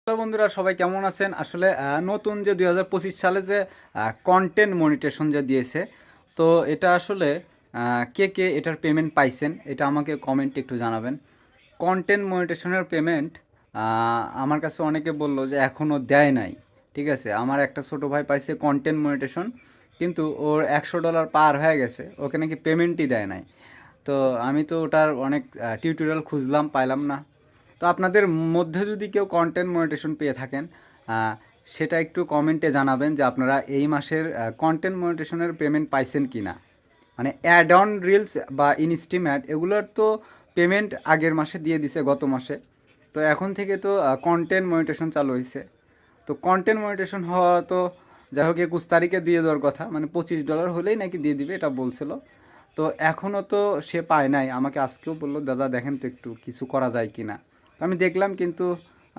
Hello বন্ধুরা, সবাই কেমন আছেন? আসলে নতুন যে 2025 সালে যে কন্টেন্ট মনিটেশন যে দিয়েছে, তো এটা আসলে কে কে এটার পেমেন্ট পাইছেন এটা আমাকে কমেন্টে একটু জানাবেন। কন্টেন্ট মনিটেশনের পেমেন্ট আমার কাছে অনেকে বললো যে এখনও দেয় নাই। ঠিক আছে, আমার একটা ছোটো ভাই পাইছে কন্টেন্ট মনিটেশন, কিন্তু ওর $100 পার হয়ে গেছে, ওকে নাকি পেমেন্টই দেয় নাই। তো আমি তো ওটার অনেক টিউটোরিয়াল খুঁজলাম, পাইলাম না। তো আপনাদের মধ্যে যদি কেউ কন্টেন্ট মনিটেশন পেয়ে থাকেন, সেটা একটু কমেন্টে জানাবেন যে আপনারা এই মাসের কন্টেন্ট মনিটেশনের পেমেন্ট পাইছেন কি না। মানে অ্যাড অন রিলস বা ইনস্টিম অ্যাড এগুলোর তো পেমেন্ট আগের মাসে দিয়ে দিছে, গত মাসে। তো এখন থেকে তো কন্টেন্ট মনিটেশন চালু হয়েছে। তো কন্টেন্ট মনিটেশন হওয়া তো যাই হোক 21 তারিখে দিয়ে দেওয়ার কথা, মানে $25 হলেই নাকি দিয়ে দিবে এটা বলছিল। তো এখনও তো সে পায় নাই, আমাকে আজকেও বললো দাদা দেখেন তো একটু কিছু করা যায় কি না। তো আমি দেখলাম, কিন্তু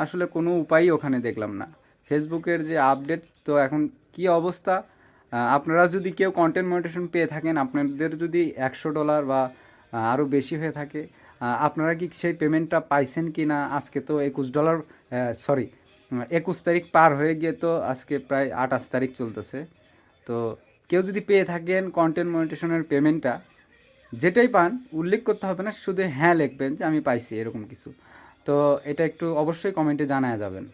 আসলে কোনো উপায়ই ওখানে দেখলাম না। ফেসবুকের যে আপডেট, তো এখন কি অবস্থা, আপনারা যদি কেউ কন্টেন্ট মনিটেশন পেয়ে থাকেন, আপনাদের যদি $100 বা আরও বেশি হয়ে থাকে, আপনারা কি সেই পেমেন্টটা পাইছেন কি না? আজকে তো $21, সরি, 21 তারিখ পার হয়ে গিয়ে তো আজকে প্রায় 28 তারিখ চলতেছে। তো কেউ যদি পেয়ে থাকেন কন্টেন্ট মনিটেশনের পেমেন্টটা, যেটাই পান উল্লেখ করতে হবে না, শুধু হ্যাঁ লিখবেন যে আমি পাইছি এরকম কিছু। তো এটা একটু অবশ্যই কমেন্টে জানায়া যাবেন।